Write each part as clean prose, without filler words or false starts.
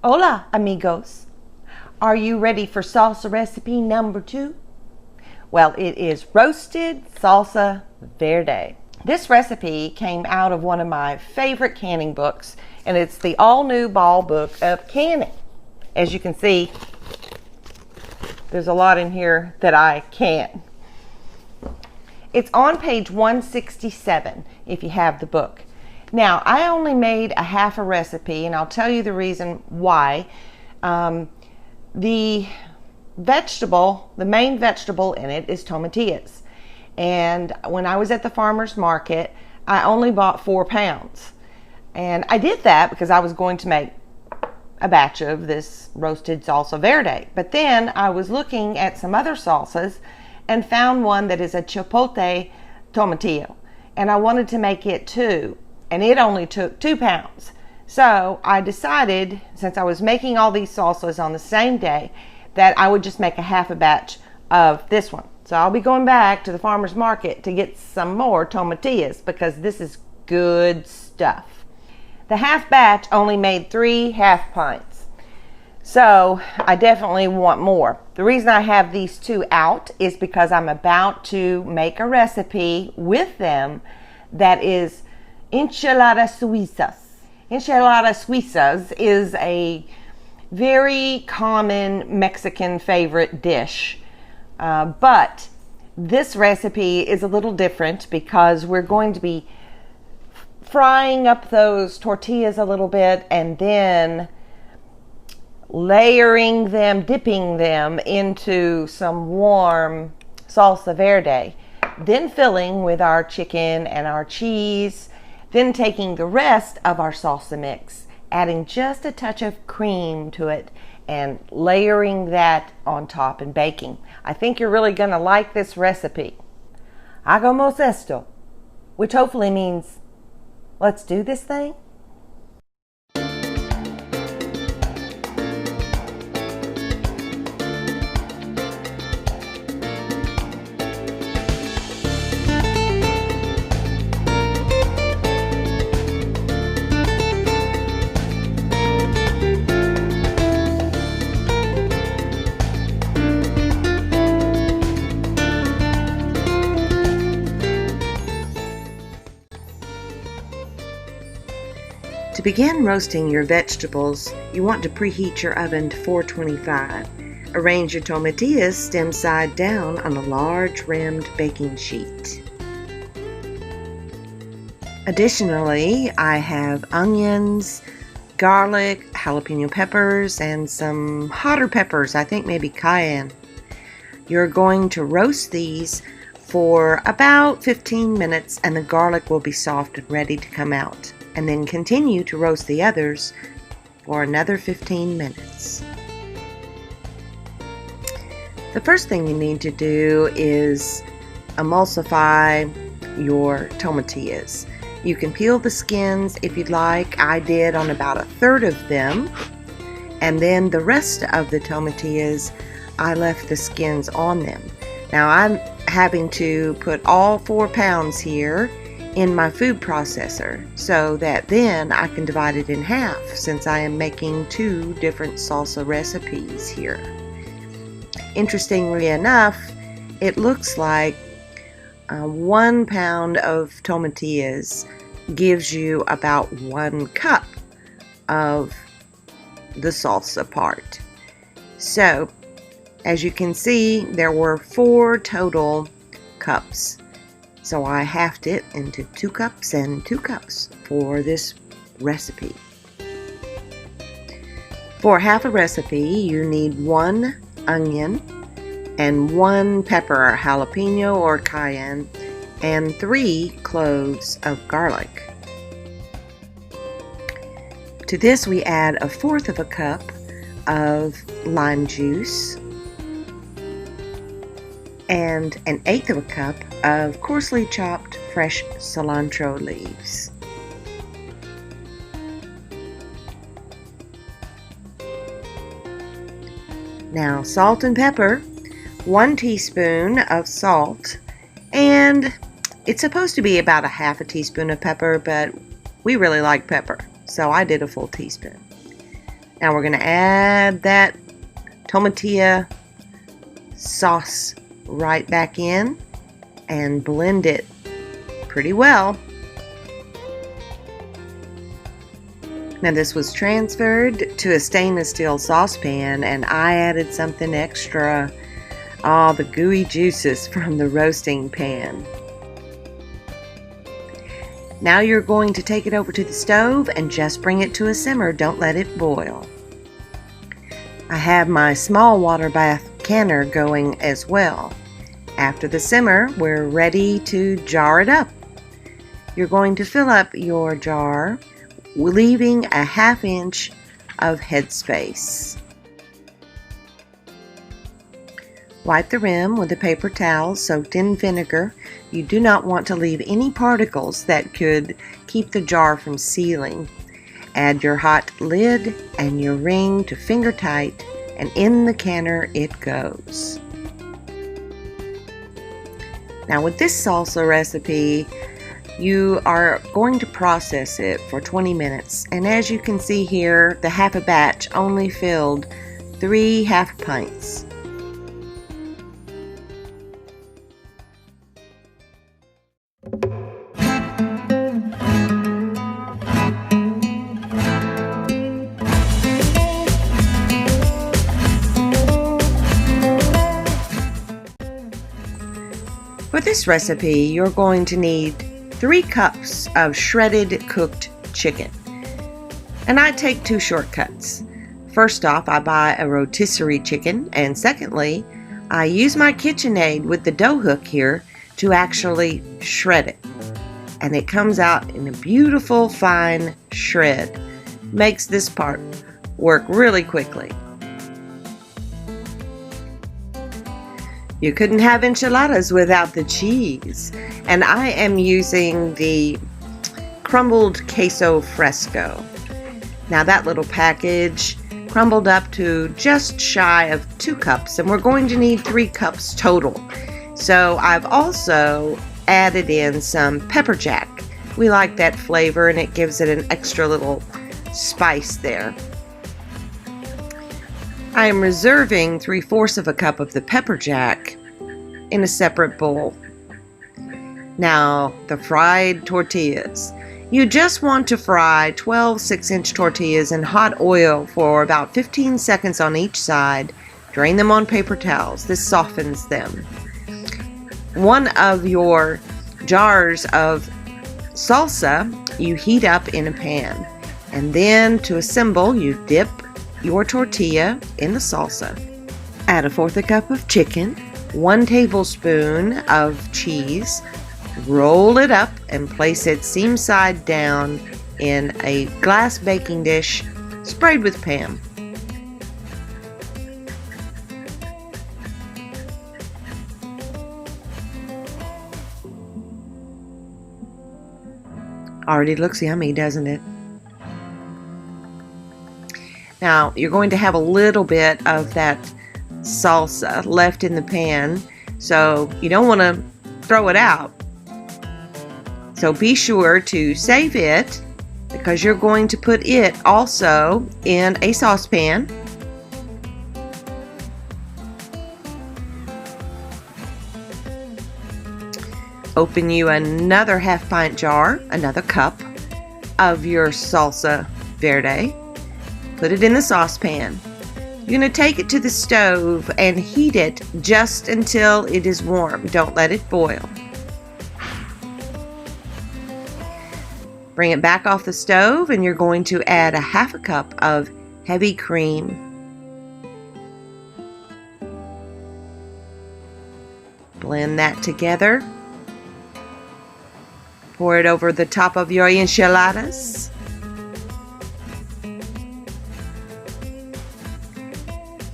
Hola, amigos. Are you ready for salsa recipe number 2? Well, it is roasted salsa verde. This recipe came out of one of my favorite canning books, and it's the all-new Ball Book of Canning. As you can see, there's a lot in here that I can. It's on page 167 if you have the book. Now, I only made a half a recipe, and I'll tell you the reason why. The main vegetable in it is tomatillas. And when I was at the farmer's market, I only bought 4 pounds. And I did that because I was going to make a batch of this roasted salsa verde. But then I was looking at some other salsas and found one that is a chipotle tomatillo. And I wanted to make it too. And it only took 2 pounds. So I decided, since I was making all these salsas on the same day, that I would just make a half a batch of this one. So I'll be going back to the farmer's market to get some more tomatillas because this is good stuff. The half batch only made 3 half pints. So I definitely want more. The reason I have these 2 out is because I'm about to make a recipe with them that is Enchilada Suizas. Enchilada Suizas is a very common Mexican favorite dish. But this recipe is a little different because we're going to be frying up those tortillas a little bit and then layering them, dipping them into some warm salsa verde, then filling with our chicken and our cheese, then taking the rest of our salsa mix, adding just a touch of cream to it, and layering that on top and baking. I think you're really going to like this recipe. Hagamos esto, which hopefully means let's do this thing. To begin roasting your vegetables, you want to preheat your oven to 425. Arrange your tomatillas stem side down on a large rimmed baking sheet. Additionally, I have onions, garlic, jalapeno peppers, and some hotter peppers, I think maybe cayenne. You're going to roast these for about 15 minutes and the garlic will be soft and ready to come out. And then continue to roast the others for another 15 minutes. The first thing you need to do is emulsify your tomatillas. You can peel the skins if you'd like. I did on about 1/3 of them. And then the rest of the tomatillas, I left the skins on them. Now I'm having to put all 4 pounds here in my food processor so that then I can divide it in half since I am making 2 different salsa recipes here. Interestingly enough, it looks like 1 pound of tomatillas gives you about 1 cup of the salsa part. So as you can see, there were 4 total cups. So I halved it into 2 cups and 2 cups for this recipe. For half a recipe, you need 1 onion and 1 pepper, jalapeno or cayenne, and 3 cloves of garlic. To this we add 1/4 of a cup of lime juice and 1/8 of a cup of coarsely chopped fresh cilantro leaves. Now salt and pepper, 1 teaspoon of salt, and it's supposed to be about 1/2 teaspoon of pepper, but we really like pepper, so I did a full teaspoon. Now we're going to add that tomatilla sauce right back in and blend it pretty well. Now this was transferred to a stainless steel saucepan, and I added something extra, all the gooey juices from the roasting pan. Now you're going to take it over to the stove and just bring it to a simmer. Don't let it boil. I have my small water bath canner going as well. After the simmer, we're ready to jar it up. You're going to fill up your jar, leaving a 1/2 inch of headspace. Wipe the rim with a paper towel soaked in vinegar. You do not want to leave any particles that could keep the jar from sealing. Add your hot lid and your ring to finger tight, and in the canner it goes. Now with this salsa recipe, you are going to process it for 20 minutes, and as you can see here, the half a batch only filled 3 half pints. For this recipe, you're going to need 3 cups of shredded cooked chicken. And I take 2 shortcuts. First off, I buy a rotisserie chicken, and secondly, I use my KitchenAid with the dough hook here to actually shred it. And it comes out in a beautiful fine shred. Makes this part work really quickly. You couldn't have enchiladas without the cheese, and I am using the crumbled queso fresco. Now that little package crumbled up to just shy of 2 cups, and we're going to need 3 cups total. So I've also added in some pepper jack. We like that flavor, and it gives it an extra little spice there. I am reserving 3/4 of a cup of the pepper jack in a separate bowl. Now, the fried tortillas. You just want to fry 12 6-inch tortillas in hot oil for about 15 seconds on each side. Drain them on paper towels. This softens them. One of your jars of salsa you heat up in a pan, and then to assemble, you dip your tortilla in the salsa. Add 1/4 cup of chicken, 1 tablespoon of cheese, roll it up and place it seam side down in a glass baking dish sprayed with Pam. Already looks yummy, doesn't it? Now, you're going to have a little bit of that salsa left in the pan, so you don't want to throw it out. So be sure to save it, because you're going to put it also in a saucepan. Open you another 1/2 pint jar, another cup of your Salsa Verde. Put it in the saucepan. You're going to take it to the stove and heat it just until it is warm. Don't let it boil. Bring it back off the stove, and you're going to add 1/2 cup of heavy cream. Blend that together. Pour it over the top of your enchiladas.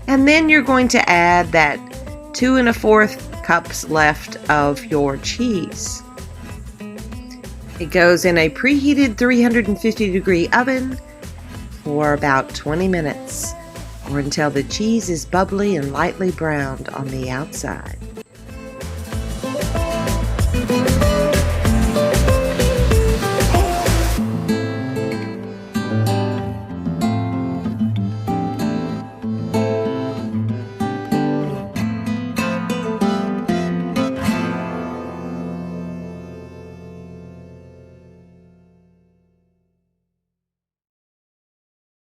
And then you're going to add that 2 1/4 cups left of your cheese. It goes in a preheated 350-degree oven for about 20 minutes, or until the cheese is bubbly and lightly browned on the outside.